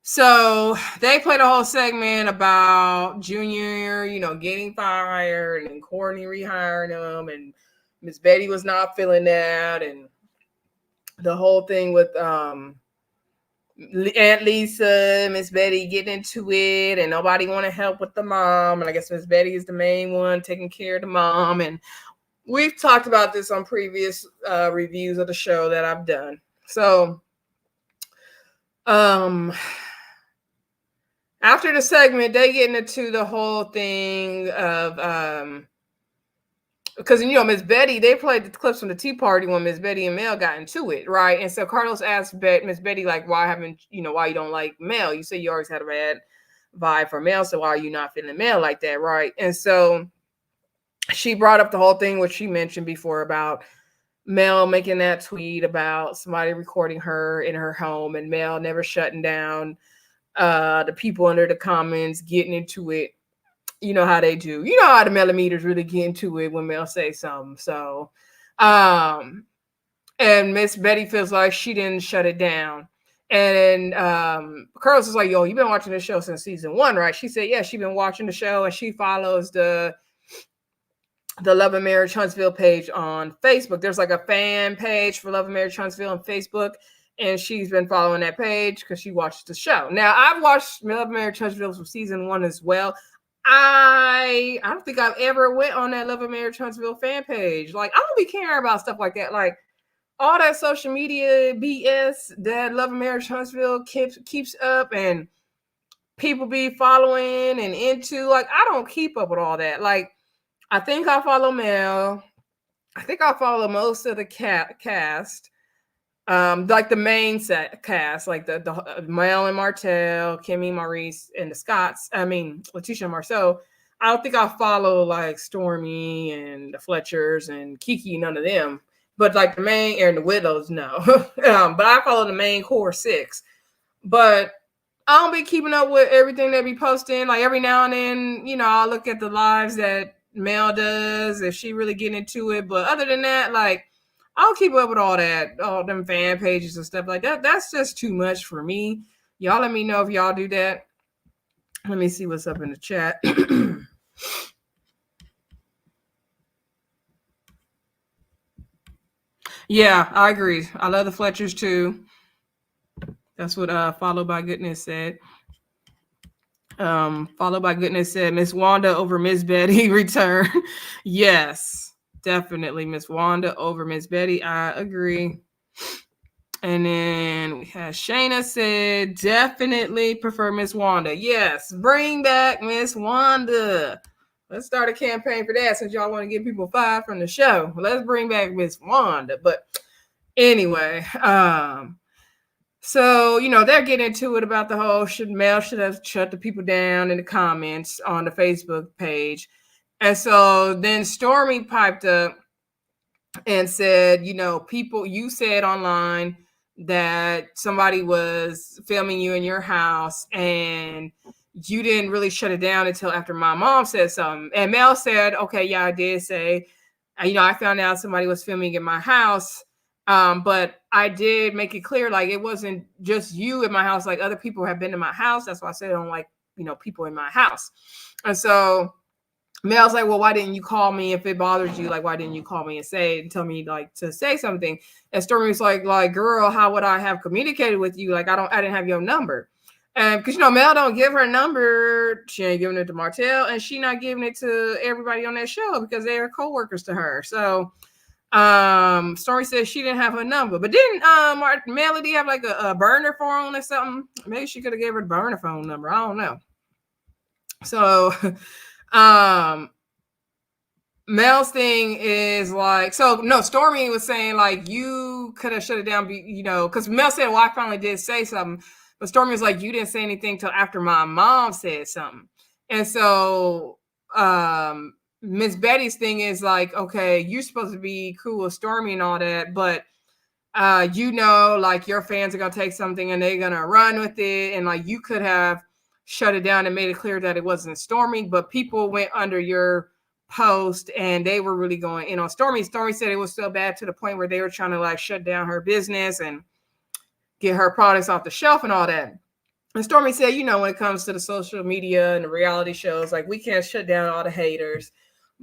So they played a whole segment about Junior, you know, getting fired and Courtney rehiring him, and Miss Betty was not feeling that, and the whole thing with Aunt Lisa, Miss Betty getting into it, and nobody want to help with the mom. And I guess Miss Betty is the main one taking care of the mom. And we've talked about this on previous reviews of the show that I've done. So, after the segment, they get into the whole thing of because you know Miss Betty, they played the clips from the Tea Party when Miss Betty and Mel got into it, right? And so Carlos asked Miss Betty, like, why you don't like Mel? You say you always had a bad vibe for Mel, so why are you not feeling Mel like that, right? And so she brought up the whole thing which she mentioned before about Mel making that tweet about somebody recording her in her home, and Mel never shutting down the people under the comments getting into it. You know how they do. You know how the millimeters really get into it when Mel say something. So, and Miss Betty feels like she didn't shut it down. And Carlos is like, yo, you've been watching the show since season 1, right? She said, yeah, she's been watching the show, and she follows the Love and Marriage Huntsville page on Facebook. There's like a fan page for Love and Marriage Huntsville on Facebook, and she's been following that page because she watched the show. Now, I've watched Love and Marriage Huntsville from season 1 as well. I don't think I've ever went on that Love and Marriage Huntsville fan page. Like, I don't be caring about stuff like that. Like, all that social media BS that Love and Marriage Huntsville keeps up and people be following and into. Like, I don't keep up with all that. Like, I think I follow Mel. I think I follow most of the cast. Like the main cast, like the Mel and Martell, Kimmy, Maurice, and the Scotts. I mean, Letitia and Marceau. I don't think I follow like Stormy and the Fletchers and Keke, none of them. But like the main and the Whitlows, no. But I follow the main core 6. But I don't be keeping up with everything they be posting. Like every now and then, you know, I'll look at the lives that Mel does if she really get into it. But other than that, like, I'll keep up with all that, all them fan pages and stuff like that. That's just too much for me. Y'all let me know if y'all do that. Let me see what's up in the chat. Yeah, I agree. I love the Fletchers too. That's what Followed by Goodness said. Followed by Goodness said Miss Wanda over Miss Betty return. Yes, definitely Miss Wanda over Miss Betty. I agree. And then we have Shayna said definitely prefer Miss Wanda. Yes, bring back Miss Wanda. Let's start a campaign for that since y'all want to get people fired from the show. Let's bring back Miss Wanda. But anyway, So, they're getting into it about the whole Mel should have shut the people down in the comments on the Facebook page. And so then Stormy piped up and said, people, you said online that somebody was filming you in your house and you didn't really shut it down until after my mom said something. And Mel said, okay, yeah, I did say, I found out somebody was filming in my house. But I did make it clear, like, it wasn't just you in my house. Like, other people have been in my house. That's why I said I don't like, people in my house. And so Mel's like, well, why didn't you call me if it bothers you? Like, why didn't you call me and tell me, like, to say something? And Stormy was like, girl, how would I have communicated with you? Like, I didn't have your number. And because, Mel don't give her number. She ain't giving it to Martell, and she not giving it to everybody on that show because they are co-workers to her. So Stormy said she didn't have her number, but didn't Melody have like a burner phone or something? Maybe she could have gave her the burner phone number. I don't know. So Mel's thing is like, so no, Stormy was saying like you could have shut it down, because Mel said, well, I finally did say something, but Stormy was like, you didn't say anything till after my mom said something. And so Miss Betty's thing is like, okay, you're supposed to be cool with Stormy and all that, but like your fans are gonna take something and they're gonna run with it, and like you could have shut it down and made it clear that it wasn't Stormy, but people went under your post and they were really going in on Stormy. Stormy said it was so bad to the point where they were trying to like shut down her business and get her products off the shelf and all that. And Stormy said, when it comes to the social media and the reality shows, like we can't shut down all the haters,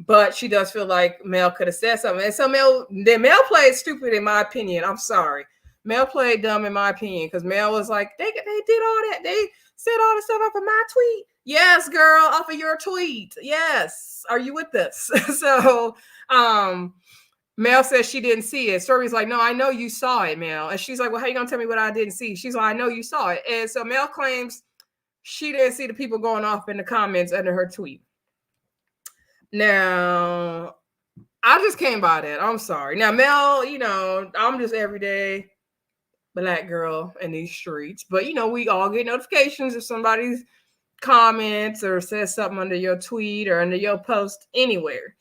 but she does feel like Mel could have said something. And so Mel played stupid in my opinion. I'm sorry. Mel played dumb in my opinion because Mel was like, they did all that. They said all the stuff off of my tweet. Yes, girl, off of your tweet. Yes. Are you with us? So Mel says she didn't see it. Stormy's like, no, I know you saw it, Mel. And she's like, well, how you gonna tell me what I didn't see? She's like, I know you saw it. And so Mel claims she didn't see the people going off in the comments under her tweet. Now, I just came by that. I'm sorry. Now, Mel, I'm just everyday Black girl in these streets. But, we all get notifications if somebody's comments or says something under your tweet or under your post anywhere.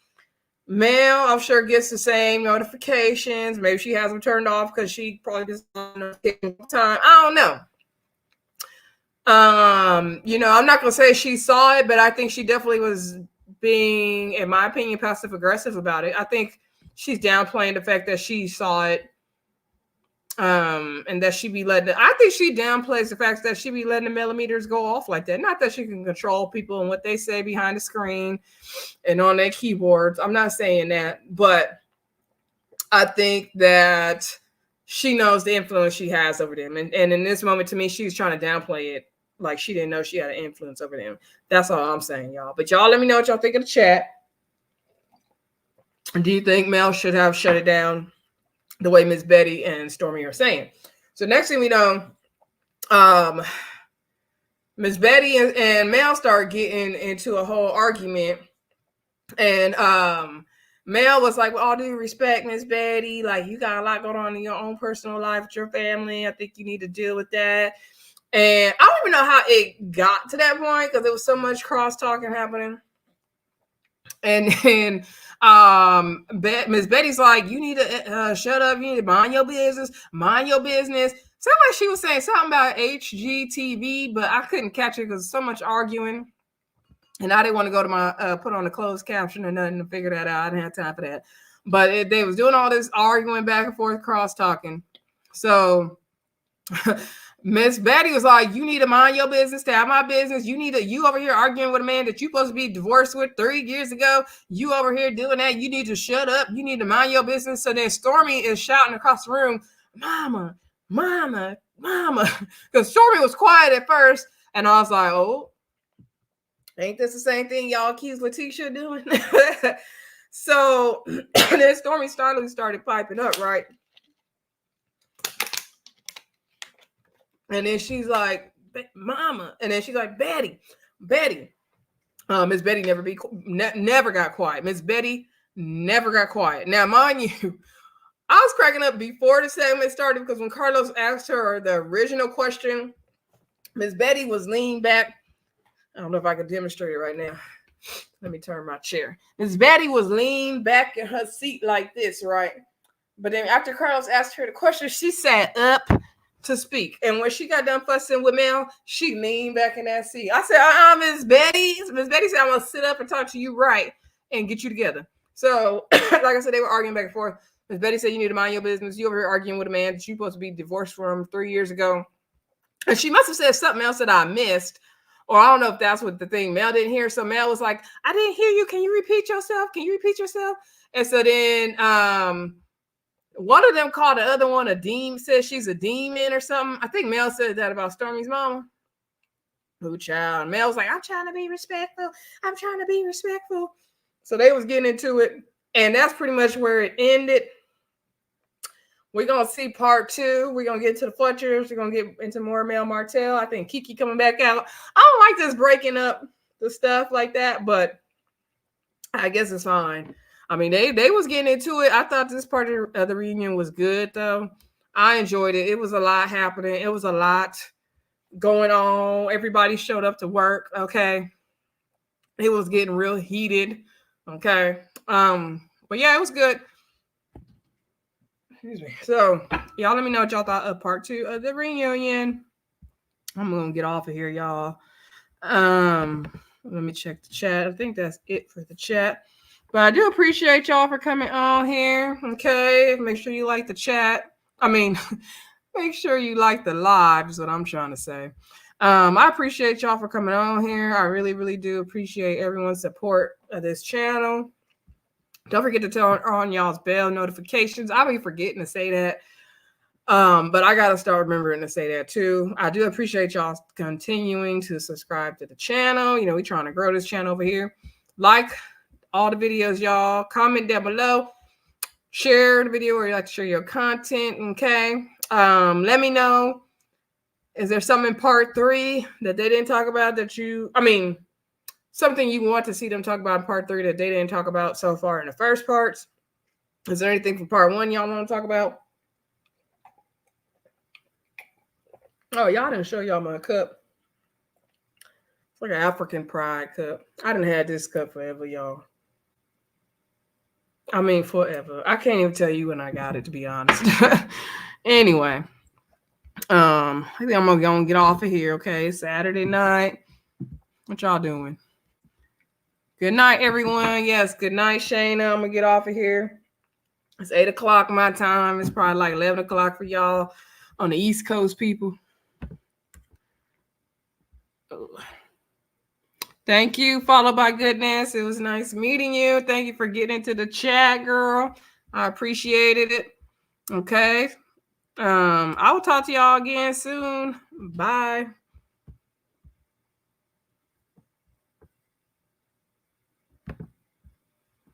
Mel, I'm sure, gets the same notifications. Maybe she has them turned off because she probably just on notification time. I don't know. I'm not going to say she saw it, but I think she definitely was being, in my opinion, passive aggressive about it. I think she's downplaying the fact that she saw it, and that she be letting I think she downplays the fact that she be letting the millimeters go off like that. Not that she can control people and what they say behind the screen and on their keyboards. I'm not saying that, but I think that she knows the influence she has over them. And in this moment, to me, she's trying to downplay it. Like she didn't know she had an influence over them. That's all I'm saying, y'all. But y'all let me know what y'all think in the chat. Do you think Mel should have shut it down the way Miss Betty and Stormy are saying? So next thing we know, Miss Betty and Mel start getting into a whole argument. And Mel was like, with all due respect, Miss Betty, like you got a lot going on in your own personal life with your family. I think you need to deal with that. And I don't even know how it got to that point because there was so much cross-talking happening. And then Miss Betty's like, you need to shut up. You need to mind your business. Mind your business. Sounded like she was saying something about HGTV, but I couldn't catch it because so much arguing. And I didn't want to go to my put on the closed caption or nothing to figure that out. I didn't have time for that. But they was doing all this arguing back and forth, cross-talking. So Miss Betty was like, you need to mind your business, stay out of my business. You over here arguing with a man that you supposed to be divorced with 3 years ago. You over here doing that. You need to shut up. You need to mind your business. So then Stormy is shouting across the room, mama, mama, mama. Because Stormy was quiet at first. And I was like, oh, ain't this the same thing y'all accused Letitia doing? So then Stormy started piping up, right? And then she's like, mama. And then she's like, Betty. Miss Betty never got quiet. Miss Betty never got quiet. Now, mind you, I was cracking up before the segment started because when Carlos asked her the original question, Miss Betty was leaned back. I don't know if I can demonstrate it right now. Let me turn my chair. Miss Betty was leaned back in her seat like this, right? But then after Carlos asked her the question, she sat up to speak. And when she got done fussing with Mel, she leaned back in that seat. I said, Miss Betty. Miss Betty said, I'm going to sit up and talk to you right and get you together. So, like I said, they were arguing back and forth. Miss Betty said, you need to mind your business. You over here arguing with a man that you're supposed to be divorced from 3 years ago. And she must have said something else that I missed. Or I don't know if that's what the thing Mel didn't hear. So Mel was like, I didn't hear you. Can you repeat yourself? Can you repeat yourself? And so then one of them called the other one a demon, said she's a demon or something. I think Mel said that about Stormy's mama. Who child? Mel was like, I'm trying to be respectful. I'm trying to be respectful. So they was getting into it. And that's pretty much where it ended. We're going to see part 2. We're going to get to the Fletchers. We're going to get into more Mel Martell. I think Keke coming back out. I don't like this breaking up the stuff like that, but I guess it's fine. I mean, they was getting into it. I thought this part of the reunion was good, though. I enjoyed it. It was a lot happening. It was a lot going on. Everybody showed up to work, okay? It was getting real heated, okay? But yeah, it was good. Excuse me. So, y'all let me know what y'all thought of part 2 of the reunion. I'm going to get off of here, y'all. Let me check the chat. I think that's it for the chat. But I do appreciate y'all for coming on here, okay? Make sure you like the chat. I mean, make sure you like the live is what I'm trying to say. I appreciate y'all for coming on here. I really, really do appreciate everyone's support of this channel. Don't forget to turn on y'all's bell notifications. I'll be forgetting to say that. But I got to start remembering to say that too. I do appreciate y'all continuing to subscribe to the channel. You know, we're trying to grow this channel over here. Like all the videos, y'all. Comment down below. Share the video where you like to share your content, okay? Let me know. Is there something in part 3 that they didn't talk about that something you want to see them talk about in part 3 that they didn't talk about so far in the first parts? Is there anything from part 1 y'all want to talk about? Oh, y'all didn't show y'all my cup. It's like an African pride cup. I done had this cup forever, y'all. I mean, forever. I can't even tell you when I got it, to be honest. Anyway, I think I'm gonna get off of here, okay? Saturday night. What y'all doing? Good night, everyone. Yes, good night, Shayna. I'm gonna get off of here. It's 8 o'clock my time. It's probably like 11 o'clock for y'all on the East Coast, people. Thank you, followed by goodness. It was nice meeting you. Thank you for getting into the chat, girl. I appreciated it. Okay. I will talk to y'all again soon. Bye.